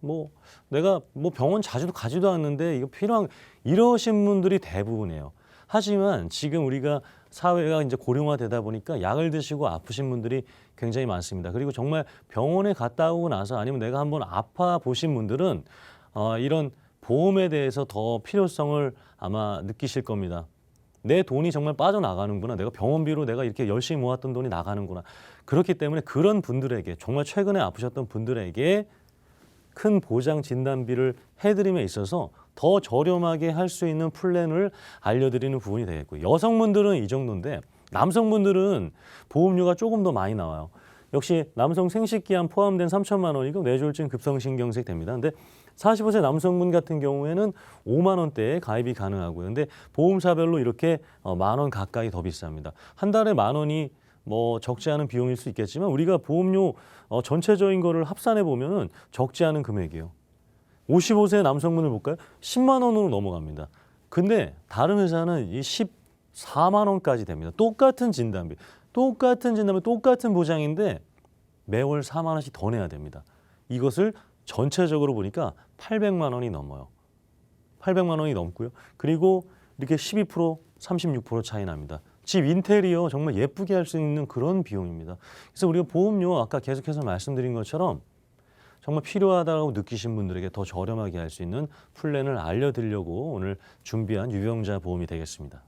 C: 뭐 내가 뭐 병원 자주도 가지도 않는데 이거 필요한 이러신 분들이 대부분이에요. 하지만 지금 우리가 사회가 이제 고령화되다 보니까 약을 드시고 아프신 분들이 굉장히 많습니다. 그리고 정말 병원에 갔다 오고 나서 아니면 내가 한번 아파 보신 분들은 이런 보험에 대해서 더 필요성을 아마 느끼실 겁니다. 내 돈이 정말 빠져나가는구나. 내가 병원비로 내가 이렇게 열심히 모았던 돈이 나가는구나. 그렇기 때문에 그런 분들에게 정말 최근에 아프셨던 분들에게 큰 보장 진단비를 해드림에 있어서 더 저렴하게 할 수 있는 플랜을 알려드리는 부분이 되겠고요. 여성분들은 이 정도인데 남성분들은 보험료가 조금 더 많이 나와요. 역시 남성 생식기한 포함된 3천만 원이고 뇌졸중 급성신경색 됩니다. 근데 45세 남성분 같은 경우에는 5만 원대에 가입이 가능하고요. 근데 보험사별로 이렇게 10,000원 가까이 더 비쌉니다. 한 달에 10,000원이 뭐 적지 않은 비용일 수 있겠지만 우리가 보험료 전체적인 거를 합산해 보면은 적지 않은 금액이에요. 55세 남성분을 볼까요? 10만 원으로 넘어갑니다. 근데 다른 회사는 이 14만 원까지 됩니다. 똑같은 진단비, 똑같은 보장인데 매월 4만 원씩 더 내야 됩니다. 이것을 전체적으로 보니까 800만 원이 넘어요. 800만 원이 넘고요. 그리고 이렇게 12%, 36% 차이 납니다. 집 인테리어 정말 예쁘게 할 수 있는 그런 비용입니다. 그래서 우리가 보험료 아까 계속해서 말씀드린 것처럼 정말 필요하다고 느끼신 분들에게 더 저렴하게 할 수 있는 플랜을 알려드리려고 오늘 준비한 유병자 보험이 되겠습니다.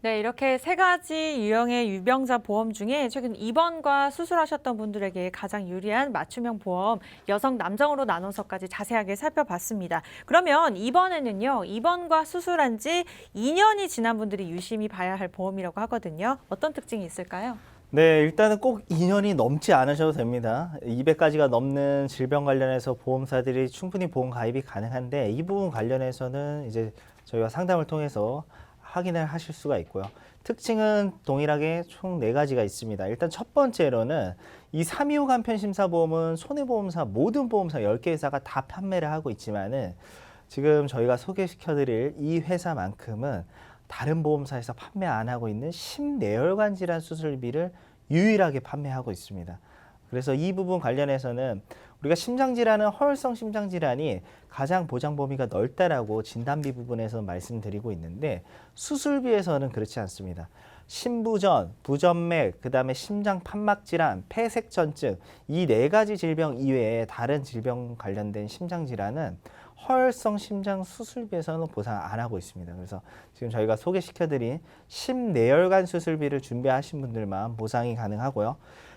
A: 네, 이렇게 세 가지 유형의 유병자 보험 중에 최근 입원과 수술하셨던 분들에게 가장 유리한 맞춤형 보험, 여성, 남성으로 나눠서까지 자세하게 살펴봤습니다. 그러면 이번에는요, 입원과 수술한 지 2년이 지난 분들이 유심히 봐야 할 보험이라고 하거든요. 어떤 특징이 있을까요?
B: 네, 일단은 꼭 2년이 넘지 않으셔도 됩니다. 200가지가 넘는 질병 관련해서 보험사들이 충분히 보험 가입이 가능한데 이 부분 관련해서는 이제 저희가 상담을 통해서 확인을 하실 수가 있고요. 특징은 동일하게 총 4가지가 있습니다. 일단 첫 번째로는 이 325 간편심사보험은 손해보험사 모든 보험사 10개 회사가 다 판매를 하고 있지만은 지금 저희가 소개시켜드릴 이 회사만큼은 다른 보험사에서 판매 안 하고 있는 심내혈관 질환 수술비를 유일하게 판매하고 있습니다. 그래서 이 부분 관련해서는 우리가 심장질환은 허혈성 심장질환이 가장 보장 범위가 넓다라고 진단비 부분에서 말씀드리고 있는데 수술비에서는 그렇지 않습니다. 심부전, 부전맥, 그 다음에 심장 판막질환, 폐색전증 이 4가지 질병 이외에 다른 질병 관련된 심장질환은 허혈성 심장 수술비에서는 보상 안 하고 있습니다. 그래서 지금 저희가 소개시켜드린 심내혈관 수술비를 준비하신 분들만 보상이 가능하고요.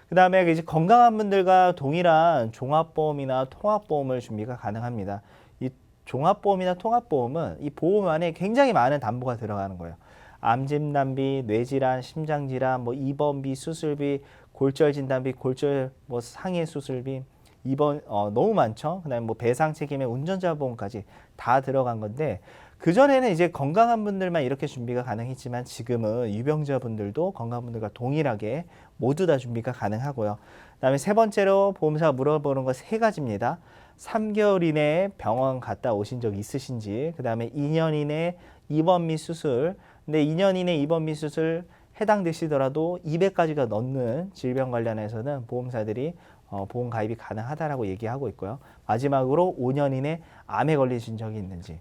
B: 그 다음에 이제 건강한 분들과 동일한 종합보험이나 통합보험을 준비가 가능합니다. 이 종합보험이나 통합보험은 이 보험 안에 굉장히 많은 담보가 들어가는 거예요. 암진단비, 뇌질환, 심장질환, 뭐 입원비, 수술비, 골절 진단비, 골절 뭐 상해 수술비, 입원 너무 많죠. 그다음에 뭐 배상 책임의 운전자 보험까지 다 들어간 건데 그 전에는 이제 건강한 분들만 이렇게 준비가 가능했지만 지금은 유병자 분들도 건강한 분들과 동일하게 모두 다 준비가 가능하고요. 그다음에 세 번째로 보험사가 물어보는 거 3가지입니다. 3개월 이내에 병원 갔다 오신 적 있으신지, 그다음에 2년 이내 입원 및 수술. 근데 2년 이내 입원 및 수술 해당되시더라도 200가지가 넘는 질병 관련해서는 보험사들이 보험 가입이 가능하다라고 얘기하고 있고요. 마지막으로 5년 이내 암에 걸리신 적이 있는지.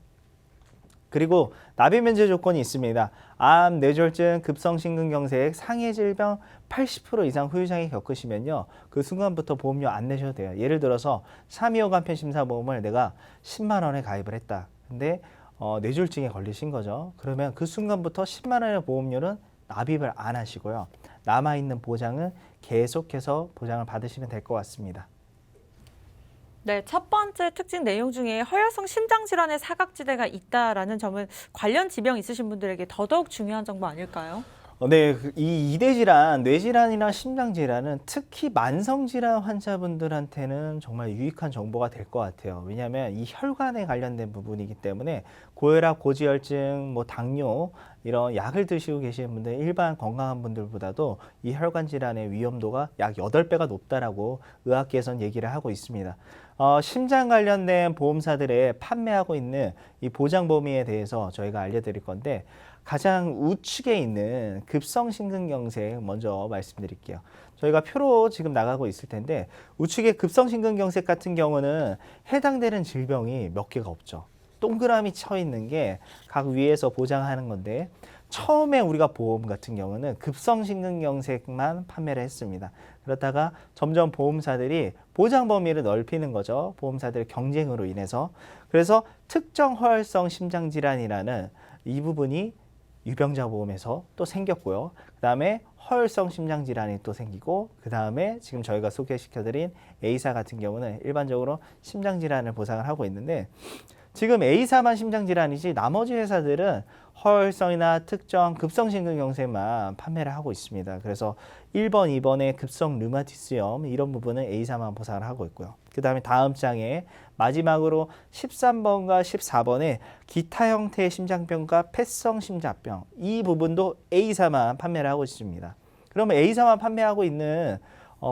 B: 그리고 납입 면제 조건이 있습니다. 암, 뇌졸중, 급성심근경색, 상해 질병 80% 이상 후유장애 겪으시면요. 그 순간부터 보험료 안 내셔도 돼요. 예를 들어서 325 간편심사보험을 내가 10만 원에 가입을 했다. 근데 뇌졸중에 걸리신 거죠. 그러면 그 순간부터 10만 원의 보험료는 납입을 안 하시고요. 남아있는 보장은 계속해서 보장을 받으시면 될 것 같습니다.
A: 네, 첫 번째 특징 내용 중에 허혈성 심장질환의 사각지대가 있다라는 점은 관련 지병 있으신 분들에게 더더욱 중요한 정보 아닐까요?
B: 네, 이 2대 질환, 뇌질환이나 심장질환은 특히 만성질환 환자분들한테는 정말 유익한 정보가 될 것 같아요. 왜냐하면 이 혈관에 관련된 부분이기 때문에 고혈압, 고지혈증, 뭐 당뇨 이런 약을 드시고 계시는 분들 일반 건강한 분들보다도 이 혈관 질환의 위험도가 약 8배가 높다라고 의학계에서는 얘기를 하고 있습니다. 심장 관련된 보험사들에 판매하고 있는 이 보장 범위에 대해서 저희가 알려드릴 건데 가장 우측에 있는 급성심근경색 먼저 말씀드릴게요. 저희가 표로 지금 나가고 있을 텐데 우측의 급성심근경색 같은 경우는 해당되는 질병이 몇 개가 없죠. 동그라미 쳐 있는 게 각 위에서 보장하는 건데 처음에 우리가 보험 같은 경우는 급성심근경색만 판매를 했습니다. 그렇다가 점점 보험사들이 보장 범위를 넓히는 거죠. 보험사들의 경쟁으로 인해서. 그래서 특정 허혈성 심장질환이라는 이 부분이 유병자 보험에서 또 생겼고요. 그 다음에 허혈성 심장질환이 또 생기고 그 다음에 지금 저희가 소개시켜드린 A사 같은 경우는 일반적으로 심장질환을 보상을 하고 있는데 지금 A사만 심장질환이지 나머지 회사들은 허혈성이나 특정 급성심근경색만 판매를 하고 있습니다. 그래서 1번, 2번의 급성 류마티스염 이런 부분은 A사만 보상을 하고 있고요. 그 다음에 다음 장에 마지막으로 13번과 14번의 기타 형태의 심장병과 폐성 심장병 이 부분도 A사만 판매를 하고 있습니다. 그러면 A사만 판매하고 있는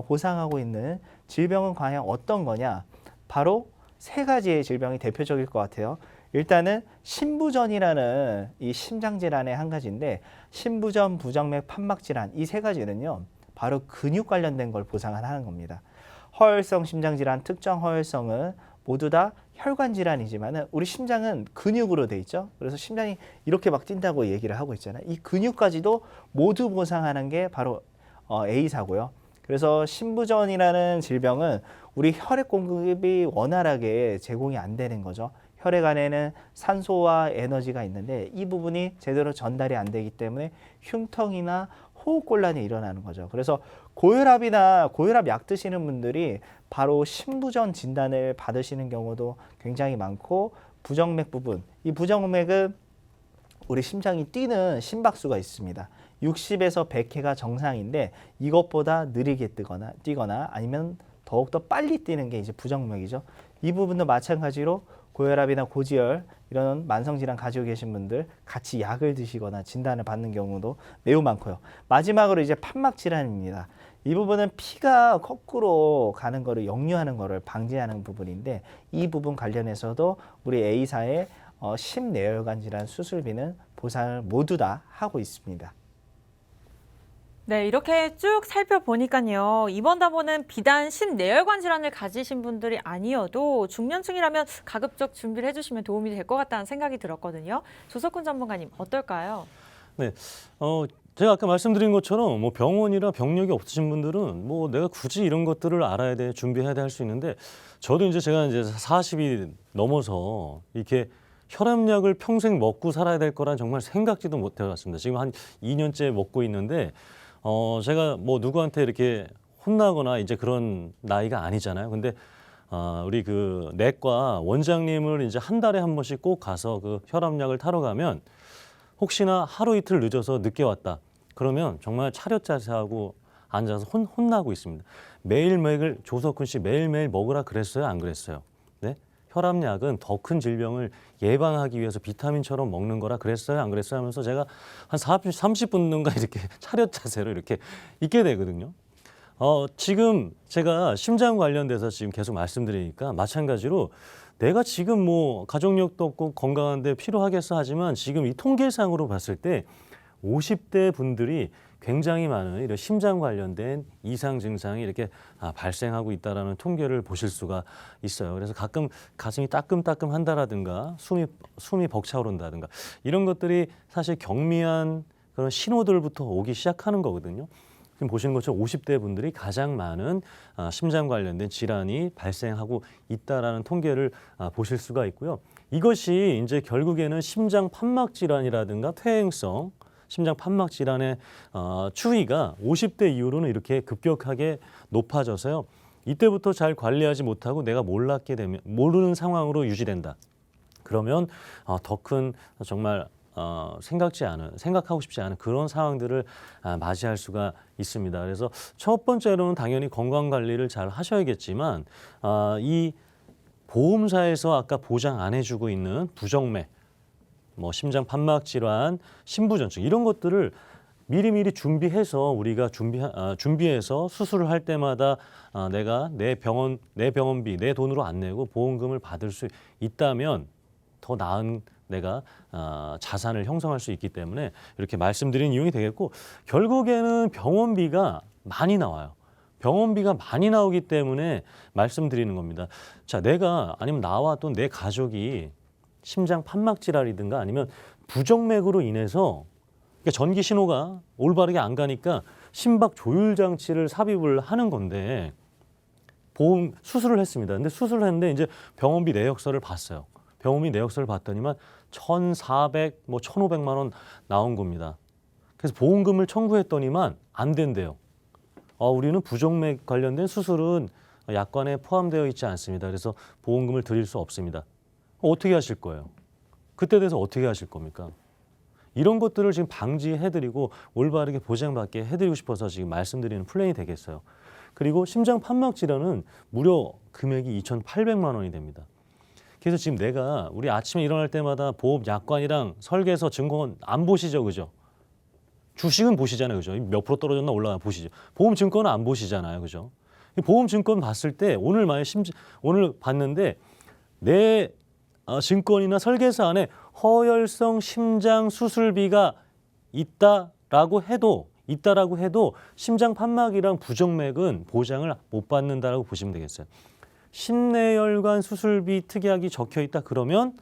B: 보상하고 있는 질병은 과연 어떤 거냐? 바로 세 가지의 질병이 대표적일 것 같아요. 일단은 신부전이라는 이 심장질환의 한 가지인데 신부전, 부정맥, 판막질환 이 세 가지는요. 바로 근육 관련된 걸 보상을 하는 겁니다. 허혈성 심장질환, 특정 허혈성은 모두 다 혈관 질환이지만은 우리 심장은 근육으로 돼 있죠. 그래서 심장이 이렇게 막 뛴다고 얘기를 하고 있잖아요. 이 근육까지도 모두 보상하는 게 바로 A사고요. 그래서 신부전이라는 질병은 우리 혈액 공급이 원활하게 제공이 안 되는 거죠. 혈액 안에는 산소와 에너지가 있는데 이 부분이 제대로 전달이 안 되기 때문에 흉통이나 호흡곤란이 일어나는 거죠. 그래서 고혈압이나 고혈압 약 드시는 분들이 바로 신부전 진단을 받으시는 경우도 굉장히 많고 부정맥 부분, 이 부정맥은 우리 심장이 뛰는 심박수가 있습니다. 60에서 100회가 정상인데 이것보다 느리게 뛰거나 아니면 더욱더 빨리 뛰는 게 이제 부정맥이죠. 이 부분도 마찬가지로 고혈압이나 고지혈 이런 만성질환 가지고 계신 분들 같이 약을 드시거나 진단을 받는 경우도 매우 많고요. 마지막으로 이제 판막질환입니다. 이 부분은 피가 거꾸로 가는 거를 역류하는 거를 방지하는 부분인데 이 부분 관련해서도 우리 A사의 심내혈관 질환 수술비는 보상을 모두 다 하고 있습니다.
A: 네, 이렇게 쭉 살펴보니까요. 이번 담보는 비단 심내혈관 질환을 가지신 분들이 아니어도 중년층이라면 가급적 준비를 해주시면 도움이 될 것 같다는 생각이 들었거든요. 조석훈 전문가님 어떨까요?
C: 네, 제가 아까 말씀드린 것처럼 뭐 병원이나 병력이 없으신 분들은 뭐 내가 굳이 이런 것들을 알아야 돼, 준비해야 돼 할 수 있는데 저도 이제 제가 이제 40이 넘어서 이렇게 혈압약을 평생 먹고 살아야 될 거란 정말 생각지도 못 해봤습니다. 지금 한 2년째 먹고 있는데 제가 뭐 누구한테 이렇게 혼나거나 이제 그런 나이가 아니잖아요. 근데 우리 그 내과 원장님을 이제 한 달에 한 번씩 꼭 가서 그 혈압약을 타러 가면 혹시나 하루 이틀 늦어서 늦게 왔다. 그러면 정말 차렷 자세하고 앉아서 혼나고 있습니다. 매일매일 조석훈 씨 매일매일 먹으라 그랬어요? 안 그랬어요? 네? 혈압약은 더 큰 질병을 예방하기 위해서 비타민처럼 먹는 거라 그랬어요? 안 그랬어요? 하면서 제가 한 30분인가 이렇게 차렷 자세로 이렇게 있게 되거든요. 지금 제가 심장 관련돼서 지금 계속 말씀드리니까 마찬가지로 내가 지금 뭐 가족력도 없고 건강한데 필요하겠어 하지만 지금 이 통계상으로 봤을 때 50대 분들이 굉장히 많은 이런 심장 관련된 이상 증상이 이렇게 발생하고 있다라는 통계를 보실 수가 있어요. 그래서 가끔 가슴이 따끔따끔 한다라든가 숨이 벅차오른다든가 이런 것들이 사실 경미한 그런 신호들부터 오기 시작하는 거거든요. 지금 보시는 것처럼 50대 분들이 가장 많은 심장 관련된 질환이 발생하고 있다라는 통계를 보실 수가 있고요. 이것이 이제 결국에는 심장 판막 질환이라든가 퇴행성 심장 판막 질환의 추이가 50대 이후로는 이렇게 급격하게 높아져서요. 이때부터 잘 관리하지 못하고 내가 몰랐게 되면 모르는 상황으로 유지된다. 그러면 더 큰 정말 생각하고 싶지 않은 그런 상황들을 맞이할 수가 있습니다. 그래서 첫 번째로는 당연히 건강 관리를 잘 하셔야겠지만 이 보험사에서 아까 보장 안 해주고 있는 부정맥, 뭐 심장 판막 질환, 신부전증 이런 것들을 미리미리 준비해서 우리가 준비해서 수술을 할 때마다 내가 내 병원비 내 돈으로 안 내고 보험금을 받을 수 있다면 더 나은 내가 자산을 형성할 수 있기 때문에 이렇게 말씀드린 이용이 되겠고 결국에는 병원비가 많이 나와요. 병원비가 많이 나오기 때문에 말씀드리는 겁니다. 자, 내가 아니면 나와 또 내 가족이 심장 판막 질환이든가 아니면 부정맥으로 인해서 그러니까 전기 신호가 올바르게 안 가니까 심박 조율 장치를 삽입을 하는 건데 보험 수술을 했습니다. 근데 수술을 했는데 이제 병원비 내역서를 봤어요. 병원비 내역서를 봤더니만 1,400, 뭐 1,500만 원 나온 겁니다. 그래서 보험금을 청구했더니만 안 된대요. 우리는 부정맥 관련된 수술은 약관에 포함되어 있지 않습니다. 그래서 보험금을 드릴 수 없습니다. 어떻게 하실 거예요? 그때 돼서 어떻게 하실 겁니까? 이런 것들을 지금 방지해드리고 올바르게 보장받게 해드리고 싶어서 지금 말씀드리는 플랜이 되겠어요. 그리고 심장 판막 질환은 무려 금액이 2,800만 원이 됩니다. 그래서 지금 내가 우리 아침에 일어날 때마다 보험 약관이랑 설계서 증권 안 보시죠, 그죠? 주식은 보시잖아요, 그죠? 몇 프로 떨어졌나 올라가 보시죠. 보험 증권은 안 보시잖아요, 그죠? 보험 증권 봤을 때 오늘 오늘 봤는데 내 증권이나 설계서 안에 허혈성 심장 수술비가 있다라고 해도 심장 판막이랑 부정맥은 보장을 못 받는다라고 보시면 되겠어요. 심내혈관 수술비 특약이 적혀 있다 그러면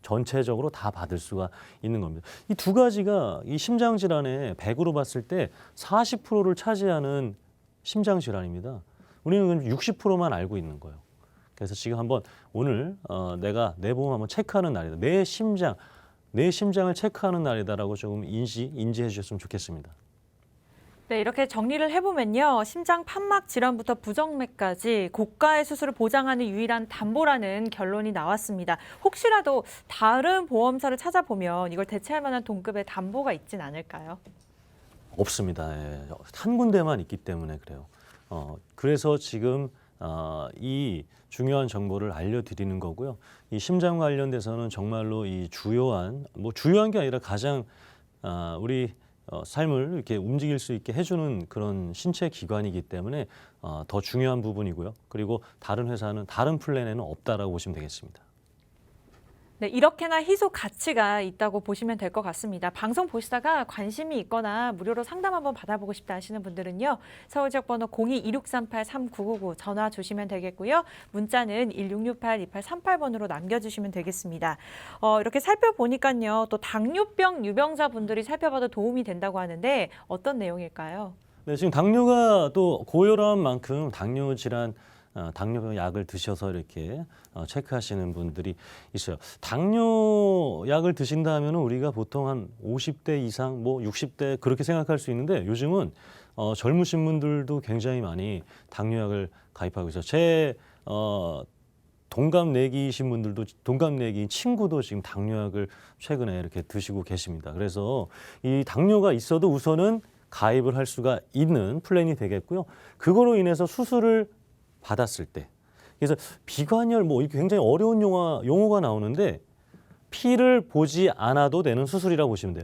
C: 전체적으로 다 받을 수가 있는 겁니다. 이 두 가지가 이 심장 질환의 100으로 봤을 때 40%를 차지하는 심장 질환입니다. 우리는 60%만 알고 있는 거예요. 그래서 지금 한번 오늘 내가 내 보험 한번 체크하는 날이다. 내 심장을 체크하는 날이다라고 조금 인지해 주셨으면 좋겠습니다.
A: 네, 이렇게 정리를 해보면요. 심장 판막 질환부터 부정맥까지 고가의 수술을 보장하는 유일한 담보라는 결론이 나왔습니다. 혹시라도 다른 보험사를 찾아보면 이걸 대체할 만한 동급의 담보가 있진 않을까요?
C: 없습니다. 예. 한 군데만 있기 때문에 그래요. 그래서 지금 이 중요한 정보를 알려드리는 거고요. 이 심장 관련돼서는 정말로 이 주요한 게 아니라 가장 우리 삶을 이렇게 움직일 수 있게 해주는 그런 신체 기관이기 때문에 더 중요한 부분이고요. 그리고 다른 회사는 다른 플랜에는 없다라고 보시면 되겠습니다.
A: 네, 이렇게나 희소 가치가 있다고 보시면 될 것 같습니다. 방송 보시다가 관심이 있거나 무료로 상담 한번 받아보고 싶다 하시는 분들은요. 서울 지역번호 02-2638-3999 전화 주시면 되겠고요. 문자는 1668-2838번으로 남겨주시면 되겠습니다. 이렇게 살펴보니까요. 또 당뇨병 유병자분들이 살펴봐도 도움이 된다고 하는데 어떤 내용일까요?
C: 네, 지금 당뇨가 또 고혈압 만큼 당뇨 질환 당뇨병 약을 드셔서 이렇게 체크하시는 분들이 있어요. 당뇨 약을 드신다 하면 우리가 보통 한 50대 이상, 60대 그렇게 생각할 수 있는데 요즘은 젊으신 분들도 굉장히 많이 당뇨약을 가입하고 있어요. 제 동갑내기이신 분들도 동갑내기인 친구도 지금 당뇨약을 최근에 이렇게 드시고 계십니다. 그래서 이 당뇨가 있어도 우선은 가입을 할 수가 있는 플랜이 되겠고요. 그거로 인해서 수술을 받았을 때, 그래서 비관혈 이렇게 굉장히 어려운 용어가 나오는데 피를 보지 않아도 되는 수술이라고 보시면 돼요.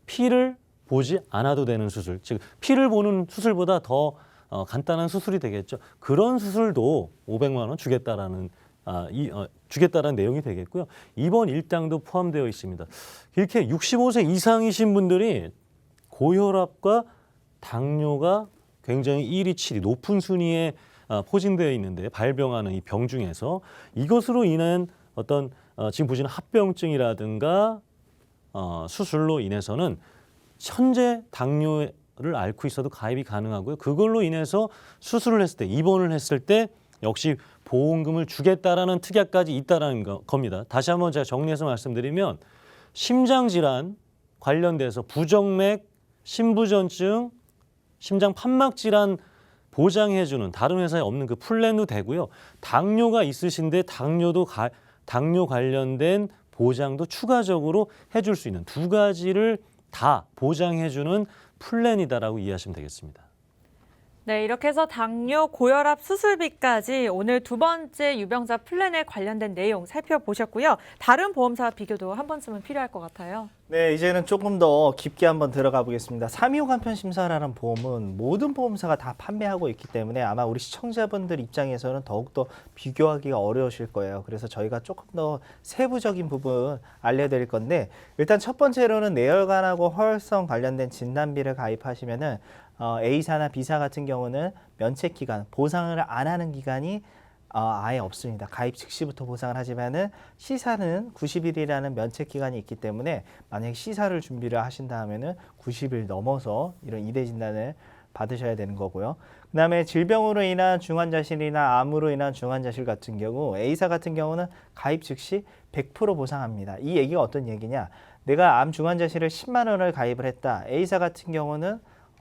C: 피를 보지 않아도 되는 수술, 즉 피를 보는 수술보다 더 간단한 수술이 되겠죠. 그런 수술도 500만 원 주겠다라는 내용이 되겠고요. 입원 일당도 포함되어 있습니다. 이렇게 65세 이상이신 분들이 고혈압과 당뇨가 굉장히 1위, 7위 높은 순위에 포진되어 있는데 발병하는 이 병 중에서 이것으로 인한 어떤 지금 보시는 합병증이라든가 수술로 인해서는 현재 당뇨를 앓고 있어도 가입이 가능하고요. 그걸로 인해서 수술을 했을 때, 입원을 했을 때 역시 보험금을 주겠다라는 특약까지 있다라는 겁니다. 다시 한번 제가 정리해서 말씀드리면 심장질환 관련돼서 부정맥, 심부전증, 심장 판막 질환 보장해주는 다른 회사에 없는 그 플랜도 되고요. 당뇨가 있으신데 당뇨 관련된 보장도 추가적으로 해줄 수 있는 두 가지를 다 보장해주는 플랜이다라고 이해하시면 되겠습니다.
A: 네, 이렇게 해서 당뇨, 고혈압 수술비까지 오늘 두 번째 유병자 플랜에 관련된 내용 살펴보셨고요. 다른 보험사와 비교도 한 번쯤은 필요할 것 같아요.
B: 네, 이제는 조금 더 깊게 한번 들어가 보겠습니다. 325 간편심사라는 보험은 모든 보험사가 다 판매하고 있기 때문에 아마 우리 시청자분들 입장에서는 더욱더 비교하기가 어려우실 거예요. 그래서 저희가 조금 더 세부적인 부분 알려드릴 건데 일단 첫 번째로는 뇌혈관하고 허혈성 관련된 진단비를 가입하시면은 A사나 B사 같은 경우는 면책 기간, 보상을 안 하는 기간이 아예 없습니다. 가입 즉시부터 보상을 하지만은 C사는 90일이라는 면책 기간이 있기 때문에 만약에 C사를 준비를 하신다 하면은 90일 넘어서 이런 이대 진단을 받으셔야 되는 거고요. 그다음에 질병으로 인한 중환자실이나 암으로 인한 중환자실 같은 경우 A사 같은 경우는 가입 즉시 100% 보상합니다. 이 얘기가 어떤 얘기냐? 내가 암 중환자실을 10만 원을 가입을 했다. A사 같은 경우는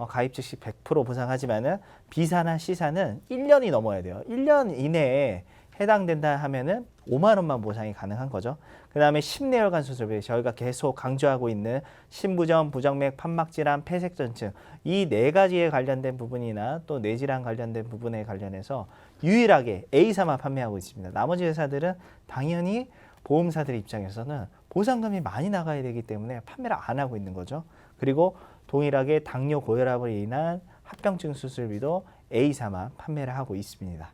B: 가입 즉시 100% 보상하지만은 B사나 C사는 1년이 넘어야 돼요. 1년 이내에 해당된다 하면은 5만 원만 보상이 가능한 거죠. 그 다음에 심내혈관 수술, 저희가 계속 강조하고 있는 심부전, 부정맥, 판막질환, 폐색전증 이 네 가지에 관련된 부분이나 또 뇌질환 관련된 부분에 관련해서 유일하게 A사만 판매하고 있습니다. 나머지 회사들은 당연히 보험사들 입장에서는 보상금이 많이 나가야 되기 때문에 판매를 안 하고 있는 거죠. 그리고 동일하게 당뇨 고혈압으로 인한 합병증 수술비도 A사만 판매를 하고 있습니다.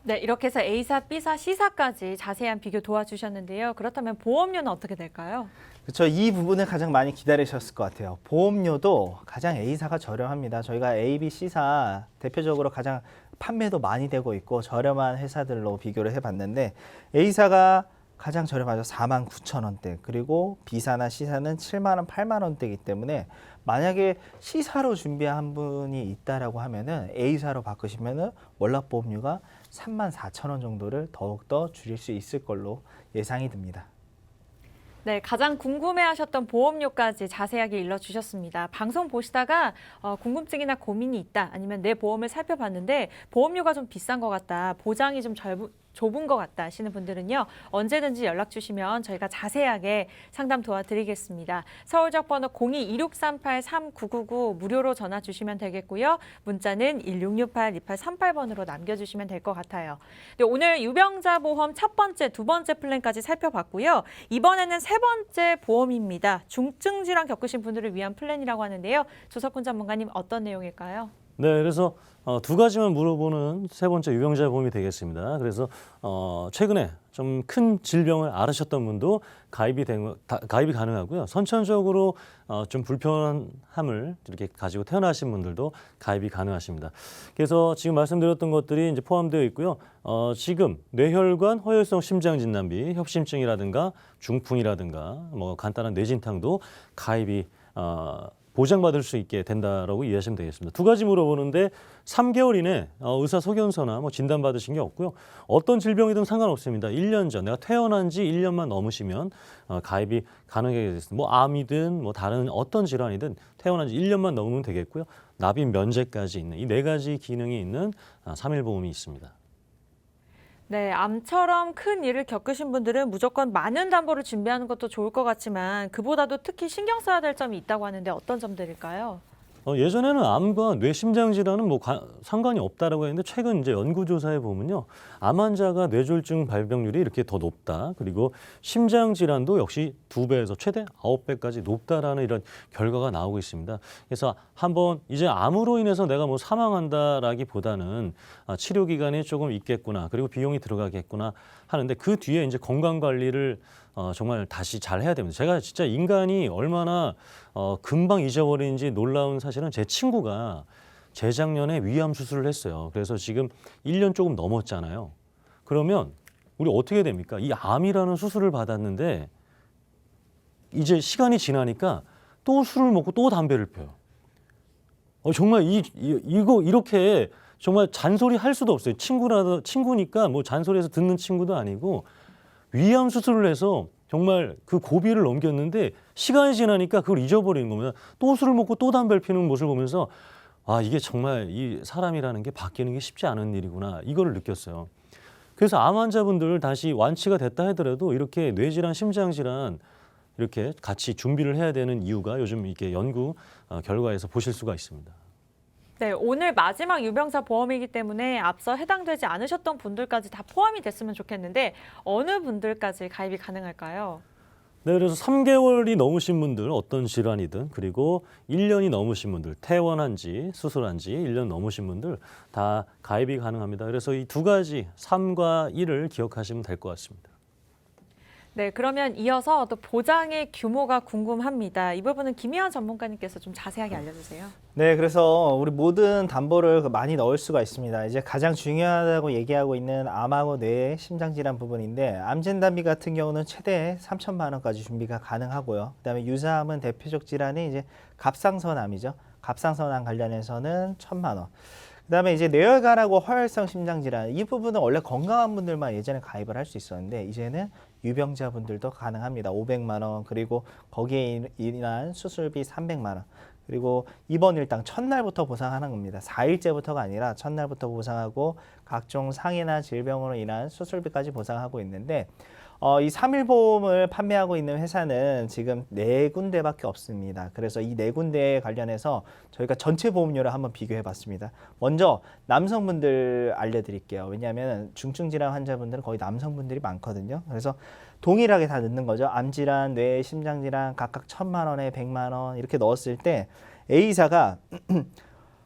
A: 네, 이렇게 해서 A사, B사, C사까지 자세한 비교 도와주셨는데요. 그렇다면 보험료는 어떻게 될까요?
B: 그렇죠. 이 부분을 가장 많이 기다리셨을 것 같아요. 보험료도 가장 A사가 저렴합니다. 저희가 A, B, C사 대표적으로 가장 판매도 많이 되고 있고 저렴한 회사들로 비교를 해봤는데 A사가 가장 저렴하죠. 49,000원대. 그리고 B사나 C사는 7만 원, 8만 원대이기 때문에 만약에 C사로 준비한 분이 있다라고 하면은 A사로 바꾸시면은 월납보험료가 34,000원 정도를 더욱더 줄일 수 있을 걸로 예상이 듭니다.
A: 네, 가장 궁금해하셨던 보험료까지 자세하게 일러주셨습니다. 방송 보시다가 궁금증이나 고민이 있다, 아니면 내 보험을 살펴봤는데 보험료가 좀 비싼 것 같다, 보장이 좀 좁은 것 같다 하시는 분들은요, 언제든지 연락 주시면 저희가 자세하게 상담 도와드리겠습니다. 서울적 번호 02-2638-3999 무료로 전화 주시면 되겠고요. 문자는 1668-2838번으로 남겨주시면 될 것 같아요. 네, 오늘 유병자 보험 첫 번째, 두 번째 플랜까지 살펴봤고요. 이번에는 세 번째 보험입니다. 중증 질환 겪으신 분들을 위한 플랜이라고 하는데요. 조석훈 전문가님, 어떤 내용일까요?
C: 네, 그래서 두 가지만 물어보는 세 번째 유병자 보험이 되겠습니다. 그래서 최근에 좀 큰 질병을 앓으셨던 분도 가입이 가능하고요. 선천적으로 좀 불편함을 이렇게 가지고 태어나신 분들도 가입이 가능하십니다. 그래서 지금 말씀드렸던 것들이 이제 포함되어 있고요. 지금 뇌혈관 허혈성 심장 진단비, 협심증이라든가 중풍이라든가 뭐 간단한 뇌진탕도 가입이 보장받을 수 있게 된다라고 이해하시면 되겠습니다. 두 가지 물어보는데 3개월 이내 의사 소견서나 뭐 진단 받으신 게 없고요. 어떤 질병이든 상관없습니다. 1년 전, 내가 태어난 지 1년만 넘으시면 가입이 가능하게 됐습니다. 뭐 암이든 뭐 다른 어떤 질환이든 태어난 지 1년만 넘으면 되겠고요. 납입 면제까지 있는 이 네 가지 기능이 있는 3일 보험이 있습니다.
A: 네, 암처럼 큰 일을 겪으신 분들은 무조건 많은 담보를 준비하는 것도 좋을 것 같지만 그보다도 특히 신경 써야 될 점이 있다고 하는데 어떤 점들일까요?
C: 예전에는 암과 뇌심장 질환은 뭐 상관이 없다라고 했는데 최근 이제 연구조사에 보면요, 암 환자가 뇌졸중 발병률이 이렇게 더 높다. 그리고 심장 질환도 역시 2배에서 최대 9배까지 높다라는 이런 결과가 나오고 있습니다. 그래서 한번 이제 암으로 인해서 내가 뭐 사망한다라기보다는 치료 기간이 조금 있겠구나, 그리고 비용이 들어가겠구나 하는데 그 뒤에 이제 건강 관리를 정말 다시 잘 해야 됩니다. 제가 진짜 인간이 얼마나 금방 잊어버리는지 놀라운 사실은 제 친구가 재작년에 위암 수술을 했어요. 그래서 지금 1년 조금 넘었잖아요. 그러면 우리 어떻게 됩니까? 이 암이라는 수술을 받았는데 이제 시간이 지나니까 또 술을 먹고 또 담배를 펴요. 정말 이거 이렇게 정말 잔소리 할 수도 없어요. 친구니까 뭐 잔소리해서 듣는 친구도 아니고 위암 수술을 해서 정말 그 고비를 넘겼는데 시간이 지나니까 그걸 잊어버리는 겁니다. 또 술을 먹고 또 담배를 피는 모습을 보면서 이게 정말 이 사람이라는 게 바뀌는 게 쉽지 않은 일이구나, 이거를 느꼈어요. 그래서 암 환자분들 다시 완치가 됐다 하더라도 이렇게 뇌질환, 심장질환 이렇게 같이 준비를 해야 되는 이유가 요즘 이렇게 연구 결과에서 보실 수가 있습니다.
A: 네, 오늘 마지막 유병자 보험이기 때문에 앞서 해당되지 않으셨던 분들까지 다 포함이 됐으면 좋겠는데 어느 분들까지 가입이 가능할까요?
C: 네, 그래서 3개월이 넘으신 분들, 어떤 질환이든, 그리고 1년이 넘으신 분들, 퇴원한 지, 수술한 지 1년 넘으신 분들 다 가입이 가능합니다. 그래서 이 두 가지 3과 1을 기억하시면 될 것 같습니다.
A: 네, 그러면 이어서 또 보장의 규모가 궁금합니다. 이 부분은 김희원 전문가님께서 좀 자세하게 알려주세요.
B: 네, 그래서 우리 모든 담보를 많이 넣을 수가 있습니다. 이제 가장 중요하다고 얘기하고 있는 암하고 뇌, 심장질환 부분인데 암진단비 같은 경우는 최대 3천만 원까지 준비가 가능하고요. 그다음에 유사암은 대표적 질환이 이제 갑상선암이죠. 갑상선암 관련해서는 1,000만 원. 그다음에 이제 뇌혈관하고 허혈성 심장질환 이 부분은 원래 건강한 분들만 예전에 가입을 할 수 있었는데 이제는 유병자분들도 가능합니다. 500만 원 그리고 거기에 인한 수술비 300만 원 그리고 입원 일당 첫날부터 보상하는 겁니다. 4일째부터가 아니라 첫날부터 보상하고 각종 상해나 질병으로 인한 수술비까지 보상하고 있는데 이 3일 보험을 판매하고 있는 회사는 지금 4군데밖에 없습니다. 그래서 이 4군데에 관련해서 저희가 전체 보험료를 한번 비교해 봤습니다. 먼저 남성분들 알려드릴게요. 왜냐하면 중증질환 환자분들은 거의 남성분들이 많거든요. 그래서 동일하게 다 넣는 거죠. 암질환, 뇌, 심장질환 각각 1,000만 원에 100만 원 이렇게 넣었을 때 A사가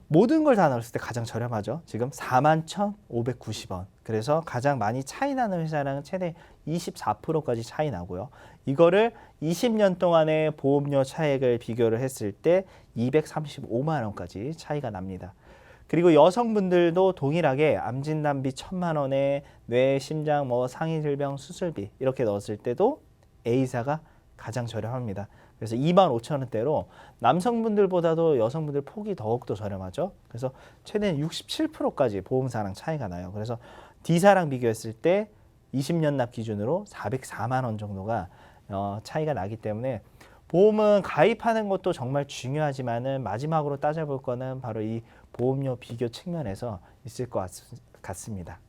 B: 모든 걸 다 넣었을 때 가장 저렴하죠. 지금 41,590원. 그래서 가장 많이 차이 나는 회사랑 최대 24%까지 차이 나고요. 이거를 20년 동안의 보험료 차액을 비교를 했을 때 235만 원까지 차이가 납니다. 그리고 여성분들도 동일하게 암진단비 1,000만 원에 뇌, 심장, 상해질병 수술비 이렇게 넣었을 때도 A사가 가장 저렴합니다. 그래서 25,000원대로 남성분들보다도 여성분들 폭이 더욱더 저렴하죠. 그래서 최대 67%까지 보험사랑 차이가 나요. 그래서 D사랑 비교했을 때 20년 납 기준으로 404만 원 정도가 차이가 나기 때문에 보험은 가입하는 것도 정말 중요하지만은 마지막으로 따져볼 거는 바로 이 보험료 비교 측면에서 있을 것 같습니다.